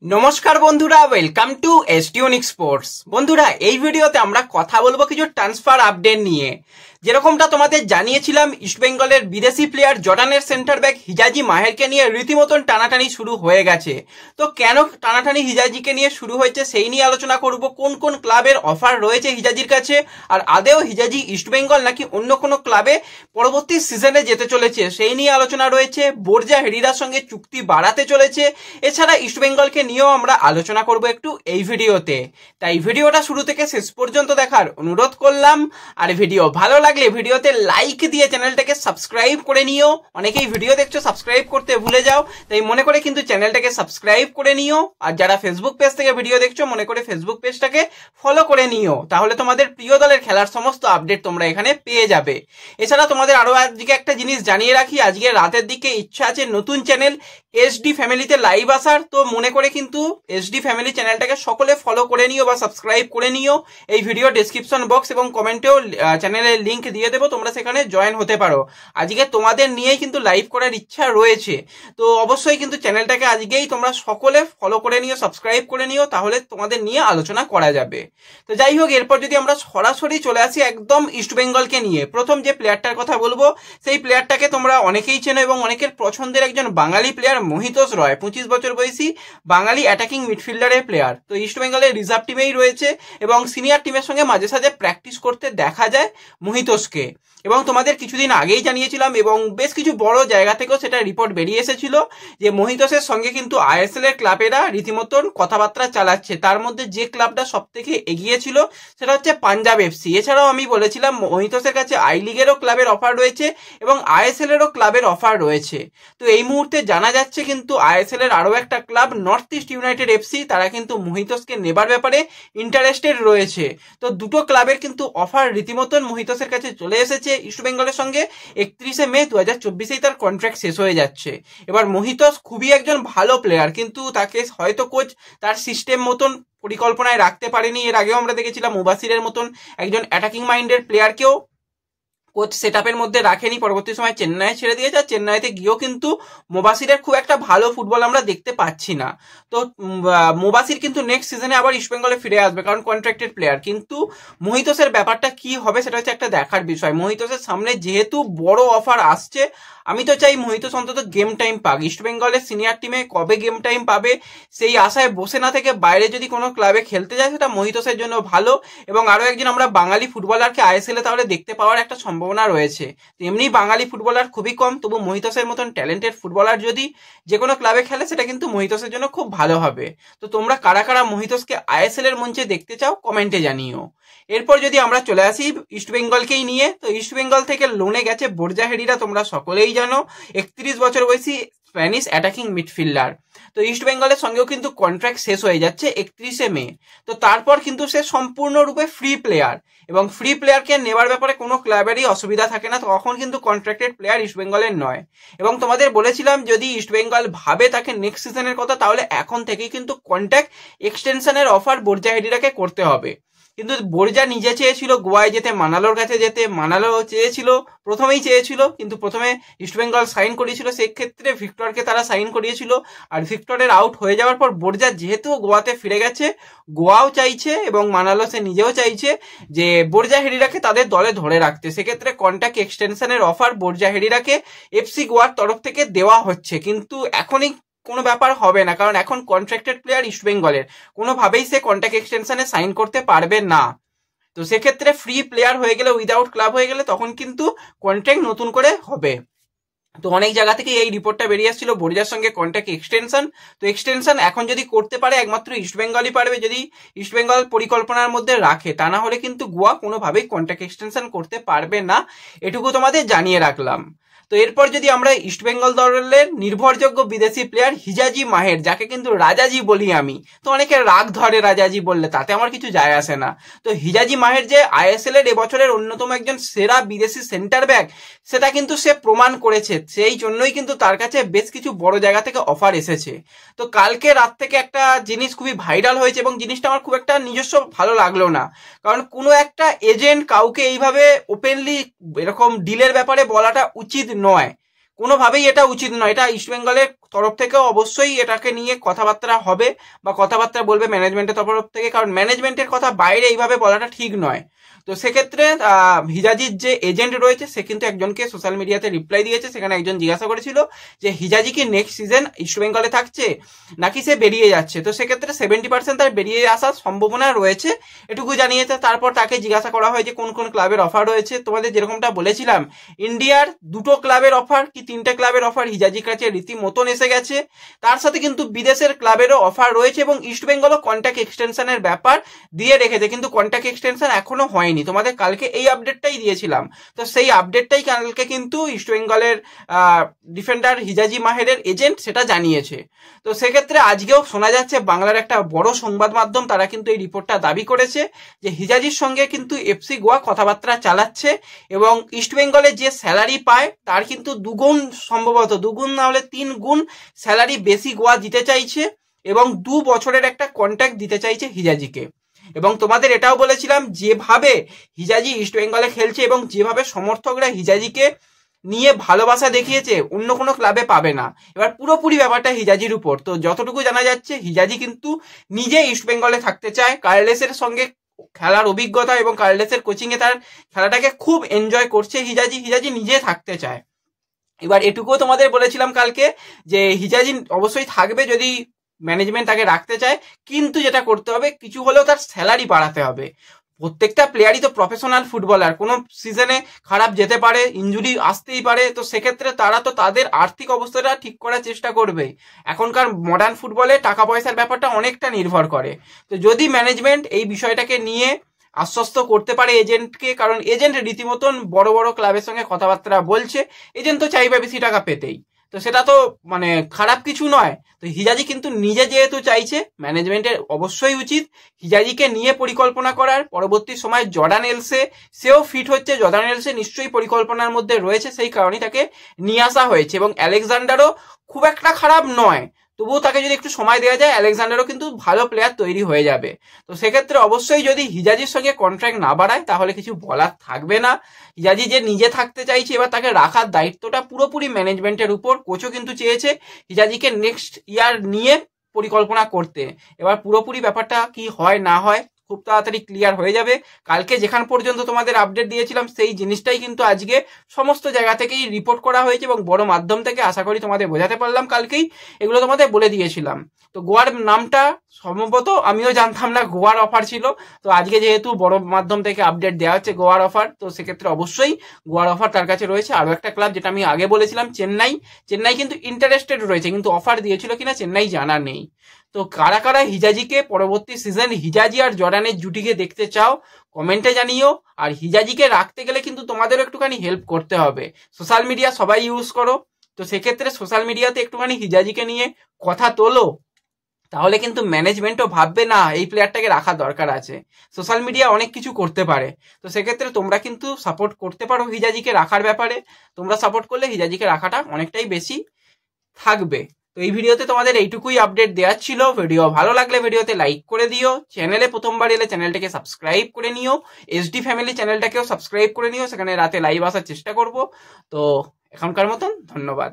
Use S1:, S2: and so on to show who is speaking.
S1: নমস্কার বন্ধুরা, welcome to এসটিউনিক sports. বন্ধুরা, এই ভিডিওতে আমরা কথা বলবো কিছু ট্রান্সফার আপডেট নিয়ে। যেরকমটা তোমাদের জানিয়েছিলাম, ইস্টবেঙ্গলের বিদেশি প্লেয়ার জর্ডানের সেন্টার ব্যাক হিজাজি মাহেরকে নিয়ে রীতিমতন টানাটানি শুরু হয়ে গেছে। তো কেন টানাটানি হিজাজিকে নিয়ে শুরু হয়েছে সেই নিয়ে আলোচনা করব। কোন কোন ক্লাবের অফার রয়েছে হিজাজির কাছে, আর আদেও হিজাজি ইস্টবেঙ্গল নাকি অন্য কোনো ক্লাবে পরবর্তী সিজনে যেতে চলেছে সেই নিয়ে আলোচনা রয়েছে। বোরজা হেরিরার সঙ্গে চুক্তি বাড়াতে চলেছে। এছাড়া ইস্টবেঙ্গলকে নিয়েও আমরা আলোচনা করব একটু এই ভিডিওতে। তাই ভিডিওটা শুরু থেকে শেষ পর্যন্ত দেখার অনুরোধ করলাম। আর ভিডিও ভালো লাগলে ভিডিওতে লাইক দিয়ে চ্যানেলটাকে সাবস্ক্রাইব করে নিও। অনেকেই ভিডিও দেখছো সাবস্ক্রাইব করতে ভুলে যাও, তাই মনে করে কিন্তু চ্যানেলটাকে সাবস্ক্রাইব করে নিও। আর যারা ফেসবুক পেজ থেকে ভিডিও দেখছো মনে করে ফেসবুক পেজটাকে ফলো করে নিও, তাহলে তোমাদের প্রিয় দলের খেলার সমস্ত আপডেট তোমরা এখানে পেয়ে যাবে। এছাড়া তোমাদের আরো আজকে একটা জিনিস জানিয়ে রাখি, আজকে রাতের দিকে ইচ্ছা আছে নতুন চ্যানেল এসডি ফ্যামিলিতে লাইভ আসার। তো মনে করে কিন্তু এসডি ফ্যামিলি চ্যানেলটাকে সকলে ফলো করে নিও বা সাবস্ক্রাইব করে নিও। এই ভিডিও ডেসক্রিপশন বক্স এবং কমেন্টেও চ্যানেলের লিংক দিয়ে দেবো, তোমরা সেখানে জয়েন হতে পারো। আজকে তোমাদের নিয়েই কিন্তু লাইভ করার ইচ্ছা রয়েছে, তো অবশ্যই কিন্তু চ্যানেলটাকে আজকেই তোমরা সকলে ফলো করে নিও, সাবস্ক্রাইব করে নিও, তাহলে তোমাদের নিয়ে আলোচনা করা যাবে। তো যাই হোক, এরপর যদি আমরা সরাসরি চলে আসি একদম ইস্টবেঙ্গলকে নিয়ে, প্রথম যে প্লেয়ারটার কথা বলবো সেই প্লেয়ারটাকে তোমরা অনেকেই চেনো এবং অনেকের পছন্দের একজন বাঙালি প্লেয়ার মোহিতোষ রয়। 25 বছর বয়সী বাঙালি অ্যাটাকিং মিডফিল্ডারের প্লেয়ার। তো ইস্টবেঙ্গলের রিজার্ভ টিমেই রয়েছে এবং সিনিয়র টিমের সঙ্গে মাঝে সাঝে প্র্যাকটিস করতে দেখা যায় মোহিতোষকে। এবং তোমাদের কিছুদিন আগেই জানিয়েছিলাম এবং বেশ কিছু বড় জায়গা থেকেও সেটা রিপোর্ট বেরিয়ে এসেছিল যে মোহিতোষের সঙ্গে কিন্তু আইএসএল এর ক্লাবেরা রীতিমতন কথাবার্তা চালাচ্ছে। তার মধ্যে যে ক্লাবটা সব থেকে এগিয়ে ছিল সেটা হচ্ছে পাঞ্জাব এফসি। এছাড়াও আমি বলেছিলাম মোহিতোষের কাছে আই লিগেরও ক্লাবের অফার রয়েছে এবং আইএসএল এরও ক্লাবের অফার রয়েছে। তো এই মুহূর্তে জানা যাচ্ছে কিন্তু আইএসএল এর আরো একটা club north east United FC, তারা কিন্তু মোহিতোষকে নেবার ব্যাপারে ইন্টারেস্টেড রয়েছে। তো দুটো ক্লাবের কিন্তু অফার রীতিমতন মোহিতোষের কাছে চলে এসেছে। ইস্টবেঙ্গলের সঙ্গে 31 মে 2024 তার কন্ট্রাক্ট শেষ হয়ে যাচ্ছে। এবার মোহিতোষ খুবই একজন ভালো প্লেয়ার, কিন্তু তাকে হয়তো কোচ তার সিস্টেম মতন পরিকল্পনায় রাখতে পারেনি। এর আগেও আমরা দেখেছিলাম মুবাসিরের মতন একজন অ্যাটাকিং মাইন্ডের প্লেয়ারকেও কোচ সেটআপের মধ্যে রাখেনি, পরবর্তী সময় চেন্নাই ছেড়ে দিয়েছে। আর চেন্নাইতে গিয়েও কিন্তু মোবাসিরের খুব একটা ভালো ফুটবল আমরা দেখতে পাচ্ছি না। তো মোবাসির কিন্তু নেক্সট সিজনে আবার ইস্টবেঙ্গলে ফিরে আসবে, কারণ কন্ট্রাক্টেড প্লেয়ার। কিন্তু মোহিতোষের ব্যাপারটা কি হবে সেটা হচ্ছে একটা দেখার বিষয়। মোহিতোষের সামনে যেহেতু বড় অফার আসছে, আমি তো চাই মোহিতোষ অন্তত গেম টাইম পাক। ইস্টবেঙ্গলের সিনিয়র টিমে কবে গেম টাইম পাবে সেই আশায় বসে না থেকে বাইরে যদি কোনো ক্লাবে খেলতে যায় সেটা মোহিতোষের জন্য ভালো। এবং আরো একজন আমরা বাঙালি ফুটবলারকে আইএসএল এ তাহলে দেখতে পাওয়ার একটা সম্ভাবনা রয়েছে। এমনি বাঙালি ফুটবলার খুবই কম, তবু মোহিতোষের মতন ট্যালেন্টেড ফুটবলার যদি যে কোনো ক্লাবে খেলে সেটা কিন্তু মোহিতোষের জন্য খুব ভালো হবে। তো তোমরা কারা কারা মোহিতোষকে আইএসএল এর মঞ্চে দেখতে চাও কমেন্টে জানিও। এরপর যদি আমরা চলে আসি ইস্টবেঙ্গলকেই নিয়ে, তো ইস্টবেঙ্গল থেকে লোনে গেছে বোরজা হেরিরা, তোমরা সকলেই জানো। 31 বছর বয়সী স্প্যানিশ অ্যাটাকিং মিডফিল্ডার। তো ইস্টবেঙ্গলের সঙ্গেও কিন্তু কন্ট্রাক্ট শেষ হয়ে যাচ্ছে 31 মে। তো তারপর কিন্তু সে সম্পূর্ণরূপে ফ্রি প্লেয়ার, এবং ফ্রি প্লেয়ারকে নেবার ব্যাপারে কোনো ক্লাবেরই অসুবিধা থাকে না, তখন কিন্তু কন্ট্রাক্টেড প্লেয়ার ইস্টবেঙ্গলের নয়। এবং তোমাদের বলেছিলাম যদি ইস্টবেঙ্গল ভাবে তাকে নেক্সট সিজনের কথা, তাহলে এখন থেকেই কিন্তু কন্ট্রাক্ট এক্সটেনশনের অফার বোরজা হেরিরাকে করতে হবে। কিন্তু বোরজা নিজে চেয়েছিল গোয়ায় যেতে, মানালোর কাছে যেতে। মানালো প্রথমেই চেয়েছিল, কিন্তু প্রথমে ইস্টবেঙ্গল সাইন করিয়েছিল, সেক্ষেত্রে ভিক্টরকে তারা সাইন করিয়েছিল। আর ভিক্টরের আউট হয়ে যাওয়ার পর বোরজা যেহেতু গোয়াতে ফিরে গেছে, গোয়াও চাইছে এবং মানালো সে নিজেও চাইছে যে বোরজা হেরিরাকে তাদের দলে ধরে রাখতে। সেক্ষেত্রে কন্ট্রাক্ট এক্সটেনশনের অফার বোরজা হেরিরাকে এফসি গোয়ার তরফ থেকে দেওয়া হচ্ছে। কিন্তু এখনই কোনো ব্যাপার হবে না, কারণ এখন কন্ট্রাক্টেড প্লেয়ার ইস্টবেঙ্গলের, কোনোভাবেই সে কন্ট্রাক্ট এক্সটেনশনে সাইন করতে পারবে না। তো সেক্ষেত্রে ফ্রি প্লেয়ার হয়ে গেলে, উইদাউট ক্লাব হয়ে গেলে, তখন কিন্তু কন্ট্রাক্ট নতুন করে হবে। তো অনেক জায়গা থেকে এই রিপোর্টটা বেরিয়ে আসছিল বোরজার সঙ্গে কন্ট্রাক্ট এক্সটেনশন। তো এক্সটেনশন এখন যদি করতে পারে একমাত্র ইস্টবেঙ্গলই পারবে, যদি ইস্টবেঙ্গল পরিকল্পনার মধ্যে রাখে। তা না হলে কিন্তু গোয়া কোনোভাবেই কন্ট্রাক্ট এক্সটেনশন করতে পারবে না, এটুকু তোমাদের জানিয়ে রাখলাম। তো এরপর যদি আমরা ইস্টবেঙ্গল দলের নির্ভরযোগ্য বিদেশি প্লেয়ার হিজাজি মাহের, যাকে কিন্তু রাজাজি বলি আমি, তো অনেকে রাগ ধরে রাজাজি বললে, তাতে আমার কিছু যায় আসে না। তো হিজাজি মাহের যে আইএসএল এর এবছরের অন্যতম একজন সেরা বিদেশি সেন্টার ব্যাক, সেটা কিন্তু সে প্রমাণ করেছে। সেই জন্যই কিন্তু তার কাছে বেশ কিছু বড় জায়গা থেকে অফার এসেছে। তো কালকে রাত থেকে একটা জিনিস খুবই ভাইরাল হয়েছে এবং জিনিসটা আমার খুব একটা নিজস্ব ভালো লাগলো না, কারণ কোনো একটা এজেন্ট কাউকে এইভাবে ওপেনলি এরকম ডিলের ব্যাপারে বলাটা উচিত নয়। কোনোভাবেই এটা উচিত নয়। এটা ইস্টবেঙ্গলের তরফ থেকেও অবশ্যই এটাকে নিয়ে কথাবার্তা হবে বা কথাবার্তা বলবে ম্যানেজমেন্টের তরফ থেকে, কারণ ম্যানেজমেন্টের কথা বাইরে এইভাবে বলাটা ঠিক নয়। তো সেক্ষেত্রে হিজাজির যে এজেন্ট রয়েছে সে কিন্তু একজনকে সোশ্যাল মিডিয়াতে রিপ্লাই দিয়েছে। সেখানে একজন জিজ্ঞাসা করেছিল যে হিজাজি কি নেক্সট সিজন ইস্টবেঙ্গলে থাকছে নাকি সে বেরিয়ে যাচ্ছে। তো সেক্ষেত্রে 70% তার বেরিয়ে আসার সম্ভাবনা রয়েছে, এটুকু জানিয়েছে। তারপর তাকে জিজ্ঞাসা করা হয় যে কোন কোন ক্লাবের অফার রয়েছে। তোমাদের যেরকমটা বলেছিলাম, ইন্ডিয়ার 2টো ক্লাবের অফার কি 3টে ক্লাবের অফার হিজাজির কাছে রীতিমতন এসে গেছে। তার সাথে কিন্তু বিদেশের ক্লাবেরও অফার রয়েছে এবং ইস্টবেঙ্গলও কন্ট্যাক্ট এক্সটেনশনের ব্যাপার দিয়ে রেখেছে, কিন্তু কন্ট্যাক্ট এক্সটেনশন এখনো হয়নি। তোমাদের কালকে এই আপডেটটাই দিয়েছিলাম, তো সেই আপডেটটাই কালকে কিন্তু ইস্টবেঙ্গলের ডিফেন্ডার হিজাজি মাহেরের এজেন্ট সেটা জানিয়েছে। তো সেক্ষেত্রে আজকেও শোনা যাচ্ছে বাংলার একটা বড় সংবাদ মাধ্যম তারা কিন্তু এই রিপোর্টটা দাবি করেছে যে হিজাজির সঙ্গে কিন্তু এফসি গোয়া কথাবার্তা চালাচ্ছে এবং ইস্টবেঙ্গলে যে স্যালারি পায় তার কিন্তু দুগুণ, সম্ভবত দুগুণ না হলে 3 গুণ স্যালারি বেশি গোয়া দিতে চাইছে এবং 2 বছরের একটা কন্ট্রাক্ট দিতে চাইছে হিজাজিকে। এবং তোমাদের এটাও বলেছিলাম যেভাবে হিজাজি ইস্টবেঙ্গলে খেলছে এবং যেভাবে সমর্থকরা হিজাজিকে নিয়ে ভালোবাসা দেখিয়েছে অন্য কোনো ক্লাবে পাবে না। এবার পুরোপুরি ব্যাপারটা হিজাজির উপর। তো যতটুকু জানা যাচ্ছে হিজাজি কিন্তু নিজে ইস্টবেঙ্গলে থাকতে চায়, কার্লেসের সঙ্গে খেলার অভিজ্ঞতা এবং কার্লেসের কোচিংয়ে তার খেলাটাকে খুব এনজয় করছে হিজাজি নিজে থাকতে চায়। এবার এটুকুও তোমাদের বলেছিলাম কালকে যে হিজাজি অবশ্যই থাকবে যদি ম্যানেজমেন্ট তাকে রাখতে চায়, কিন্তু যেটা করতে হবে কিছু হলেও তার স্যালারি বাড়াতে হবে। প্রত্যেকটা প্লেয়ারই তো প্রফেশনাল ফুটবলার, কোনো সিজনে খারাপ যেতে পারে, ইনজুরি আসতেই পারে। তো সেক্ষেত্রে তারা তো তাদের আর্থিক অবস্থাটা ঠিক করার চেষ্টা করবে। এখনকার মডার্ন ফুটবলে টাকা পয়সার ব্যাপারটা অনেকটা নির্ভর করে। তো যদি ম্যানেজমেন্ট এই বিষয়টাকে নিয়ে আশ্বস্ত করতে পারে এজেন্টকে, কারণ এজেন্ট রীতিমতন বড় বড় ক্লাবের সঙ্গে কথাবার্তা বলছে, এজেন্ট তো চাইবে বেশি টাকা পেতেই, তো সেটা তো মানে খারাপ কিছু নয়। তো হিজাজি কিন্তু নিজে যেহেতু চাইছে, ম্যানেজমেন্টের অবশ্যই উচিত হিজাজিকে নিয়ে পরিকল্পনা করার। পরবর্তী সময় জর্ডান এলসে সেও ফিট হচ্ছে, জর্ডান এলসে নিশ্চয়ই পরিকল্পনার মধ্যে রয়েছে, সেই কারণেই তাকে নিয়ে আসা হয়েছে। এবং আলেকজান্ডারও খুব একটা খারাপ নয়, তবুও তাকে যদি একটু সময় দেওয়া যায় আলেকজান্ডারও কিন্তু ভালো প্লেয়ার তৈরি হয়ে যাবে। তো সেক্ষেত্রে অবশ্যই যদি হিজাজির সঙ্গে কন্ট্রাক্ট না বাড়ায় তাহলে কিছু বলার থাকবে না। হিজাজি যে নিজে থাকতে চাইছে, এবার তাকে রাখার দায়িত্বটা পুরোপুরি ম্যানেজমেন্টের উপর। কোচও কিন্তু চেয়েছে হিজাজিকে নেক্সট ইয়ার নিয়ে পরিকল্পনা করতে। এবার পুরোপুরি ব্যাপারটা কি হয় না হয় খুব তাড়াতাড়ি ক্লিয়ার হয়ে যাবে। কালকে যেখান পর্যন্ত তোমাদের আপডেট দিয়েছিলাম সেই জিনিসটাই কিন্তু আজকে সমস্ত জায়গা থেকেই রিপোর্ট করা হয়েছে এবং বড় মাধ্যম থেকে, আশা করি তোমাদের বোঝাতে পারলাম। কালকেই এগুলো তোমাদের বলে দিয়েছিলাম। তো গোয়ার নামটা সম্ভবত আমিও জানতাম না গোয়ার অফার ছিল, তো আজকে যেহেতু বড় মাধ্যম থেকে আপডেট দেওয়া হচ্ছে গোয়ার অফার, তো সেক্ষেত্রে অবশ্যই গোয়ার অফার তার কাছে রয়েছে। আরও একটা ক্লাব যেটা আমি আগে বলেছিলাম চেন্নাই কিন্তু ইন্টারেস্টেড রয়েছে, কিন্তু অফার দিয়েছিল কিনা চেন্নাই জানা নেই। তো কারা কারা হিজাজিকে পরবর্তী সিজন হিজাজি আর জর্ডানের জুটিকে দেখতে চাও কমেন্টে জানিও। আর হিজাজিকে রাখতে গেলে কিন্তু তোমাদেরও একটুখানি হেল্প করতে হবে। সোশ্যাল মিডিয়া সবাই ইউজ করো, তো সেক্ষেত্রে সোশ্যাল মিডিয়াতে একটুখানি হিজাজিকে নিয়ে কথা তোলো, তাহলে কিন্তু ম্যানেজমেন্টও ভাববে না এই প্লেয়ারটাকে রাখা দরকার আছে। সোশ্যাল মিডিয়া অনেক কিছু করতে পারে, তো সেক্ষেত্রে তোমরা কিন্তু সাপোর্ট করতে পারো হিজাজিকে রাখার ব্যাপারে। তোমরা সাপোর্ট করলে হিজাজিকে রাখাটা অনেকটাই বেশি থাকবে। তো এই ভিডিওতে তোমাদের এইটুকুই আপডেট দেওয়ার ছিল। ভিডিও ভালো লাগলে ভিডিওতে লাইক করে দিও, চ্যানেলে প্রথমবার এলে চ্যানেলটাকে সাবস্ক্রাইব করে নিও, এসডি ফ্যামিলি চ্যানেলটাকেও সাবস্ক্রাইব করে নিও, সেখানে রাতে লাইভ আসার চেষ্টা করব। তো এখনকার মতন ধন্যবাদ।